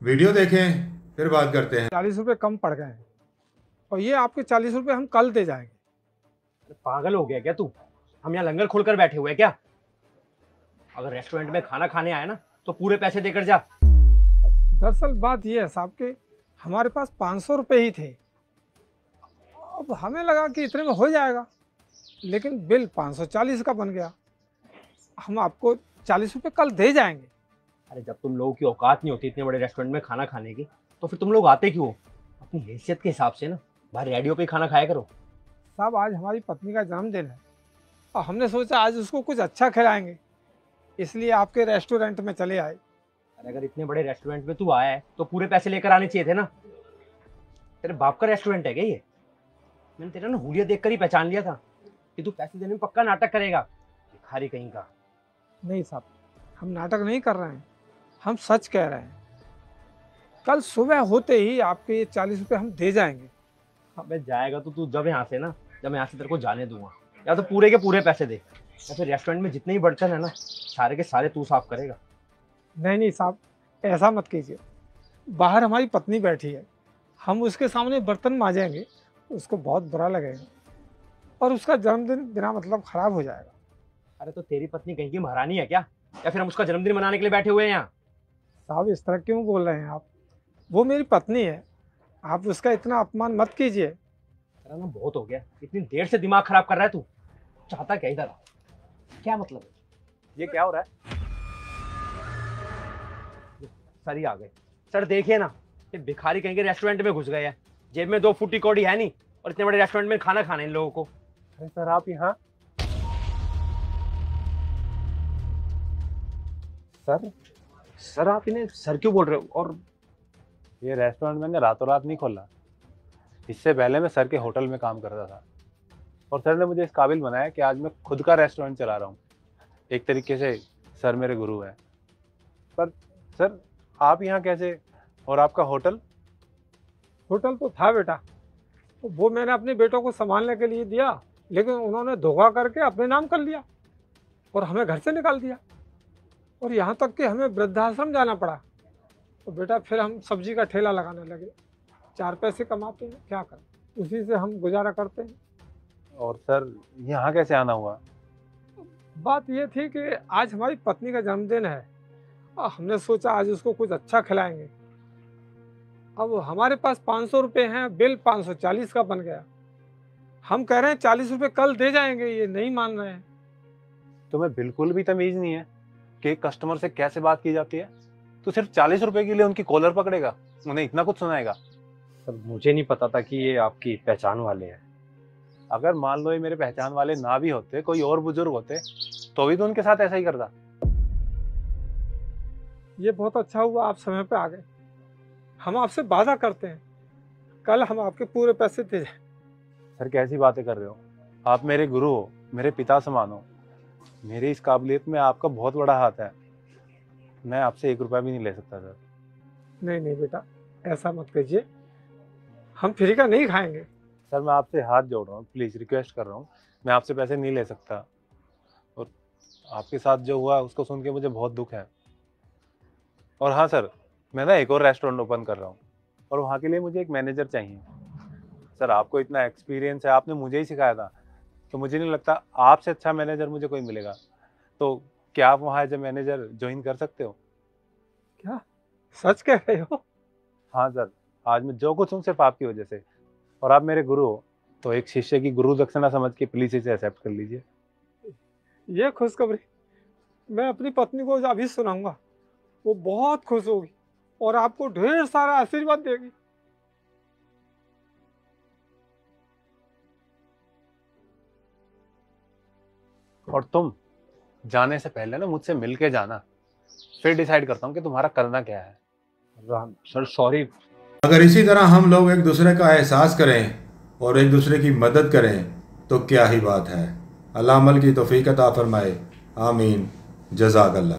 Video देखें फिर बात करते हैं। 40 रुपये कम पड़ गए हैं और ये आपके 40 रुपये हम कल दे जाएंगे। पागल हो गया क्या तू? हम यहाँ लंगर खोलकर बैठे हुए हैं क्या? अगर रेस्टोरेंट में खाना खाने आया ना तो पूरे पैसे देकर जा। दरअसल बात ये है साहब कि हमारे पास 500 रुपये ही थे। अब हमें लगा कि इतने में हो जाएगा, लेकिन बिल 540 का बन गया। हम आपको 40 रुपये कल दे जाएंगे। अरे जब तुम लोगों की औकात नहीं होती इतने बड़े रेस्टोरेंट में खाना खाने की, तो फिर तुम लोग आते क्यों? अपनी हैसियत के हिसाब से ना बाहर रेडियो पे ही खाना खाया करो। साहब आज हमारी पत्नी का जन्मदिन है और हमने सोचा आज उसको कुछ अच्छा खिलाएंगे, इसलिए आपके रेस्टोरेंट में चले आए। अरे अगर इतने बड़े रेस्टोरेंट में तू आया है तो पूरे पैसे लेकर आने चाहिए थे ना। तेरे बाप का रेस्टोरेंट है क्या ये? मैंने तेरा ना हुलिया देखकर ही पहचान लिया था कि तू पैसे देने में पक्का नाटक करेगा। भिखारी कहीं का। नहीं साहब, हम नाटक नहीं कर रहे हैं, हम सच कह रहे हैं। कल सुबह होते ही आपके ये 40 रुपये हम दे जाएंगे। अबे जाएगा तो तू जब यहाँ से ना, जब मैं यहाँ से तेरे को जाने दूंगा, या तो पूरे के पूरे पैसे दे, या फिर रेस्टोरेंट में जितने ही बर्तन है ना सारे के सारे तू साफ करेगा। नहीं साहब, ऐसा मत कीजिए। बाहर हमारी पत्नी बैठी है, हम उसके सामने बर्तन मांजेंगे उसको बहुत बुरा लगेगा और उसका जन्मदिन बिना मतलब खराब हो जाएगा। अरे तो तेरी पत्नी कहीं की महारानी है क्या, या फिर हम उसका जन्मदिन मनाने के लिए बैठे हुए हैं यहाँ? साहब इस तरह क्यों बोल रहे हैं आप? वो मेरी पत्नी है, आप उसका इतना अपमान मत कीजिए। तेरा ना बहुत हो गया, इतनी देर से दिमाग खराब कर रहा है तू। चाहता क्या इधर? क्या मतलब है? ये क्या हो रहा है? सर ही आ गए। सर देखिए ना, ये भिखारी कहीं के रेस्टोरेंट में घुस गए हैं। जेब में 2 फुटी कौड़ी है नहीं और इतने बड़े रेस्टोरेंट में खाना खाना इन लोगों को। अरे सर आप यहाँ? सर सर आप इन्हें सर क्यों बोल रहे हो? और ये रेस्टोरेंट मैंने रातों रात नहीं खोला। इससे पहले मैं सर के होटल में काम करता था और सर ने मुझे इस काबिल बनाया कि आज मैं खुद का रेस्टोरेंट चला रहा हूँ। एक तरीके से सर मेरे गुरु हैं। पर सर आप यहाँ कैसे, और आपका होटल? होटल तो था बेटा, तो वो मैंने अपने बेटों को संभालने के लिए दिया, लेकिन उन्होंने धोखा करके अपने नाम कर लिया और हमें घर से निकाल दिया और यहाँ तक कि हमें वृद्धाश्रम जाना पड़ा। तो बेटा फिर हम सब्जी का ठेला लगाने लगे। 4 पैसे कमाते हैं, क्या करें, उसी से हम गुजारा करते हैं। और सर यहाँ कैसे आना हुआ? बात ये थी कि आज हमारी पत्नी का जन्मदिन है और हमने सोचा आज उसको कुछ अच्छा खिलाएंगे। अब हमारे पास 500 रुपये हैं, बिल 540 का बन गया। हम कह रहे हैं 40 रुपये कल दे जाएंगे, ये नहीं मान रहे हैं। तुम्हें बिल्कुल भी तमीज नहीं है कि एक कस्टमर से कैसे बात की जाती है? तो सिर्फ 40 रुपए के लिए उनकी कॉलर पकड़ेगा, उन्हें इतना कुछ सुनाएगा? सर मुझे नहीं पता था कि ये आपकी पहचान वाले हैं। अगर मान लो ये मेरे पहचान वाले ना भी होते, कोई और बुजुर्ग होते, तो भी तो उनके साथ ऐसा ही करता। ये बहुत अच्छा हुआ आप समय पे आ गए। हम आपसे वादा करते हैं कल हम आपके पूरे पैसे दे जाएं। सर कैसी बातें कर रहे हो? आप मेरे गुरु हो, मेरे पिता समान हो। मेरी इस काबिलियत में आपका बहुत बड़ा हाथ है। मैं आपसे 1 रुपया भी नहीं ले सकता सर। नहीं बेटा, ऐसा मत कीजिए, हम फ्री का नहीं खाएंगे। सर मैं आपसे हाथ जोड़ रहा हूँ, प्लीज़ रिक्वेस्ट कर रहा हूँ, मैं आपसे पैसे नहीं ले सकता। और आपके साथ जो हुआ उसको सुन के मुझे बहुत दुख है। और हाँ सर, मैं ना एक और रेस्टोरेंट ओपन कर रहा हूँ और वहाँ के लिए मुझे एक मैनेजर चाहिए। सर आपको इतना एक्सपीरियंस है, आपने मुझे ही सिखाया था, तो मुझे नहीं लगता आपसे अच्छा मैनेजर मुझे कोई मिलेगा। तो क्या आप वहाँ एज ए मैनेजर ज्वाइन कर सकते हो? क्या सच कह रहे हो? हाँ सर, आज मैं जो कुछ हूँ सिर्फ आपकी वजह से, और आप मेरे गुरु हो, तो एक शिष्य की गुरु दक्षिणा समझ के प्लीज इसे एक्सेप्ट कर लीजिए। ये खुशखबरी मैं अपनी पत्नी को अभी सुनाऊंगा, वो बहुत खुश होगी और आपको ढेर सारा आशीर्वाद देगी। और तुम जाने से पहले ना मुझसे मिल के जाना, फिर डिसाइड करता हूँ कि तुम्हारा करना क्या है। Sir sorry. अगर इसी तरह हम लोग एक दूसरे का एहसास करें और एक दूसरे की मदद करें तो क्या ही बात है। अल्लाह अमल की तौफीक अता फरमाए। आमीन। जज़ाकल्लाह।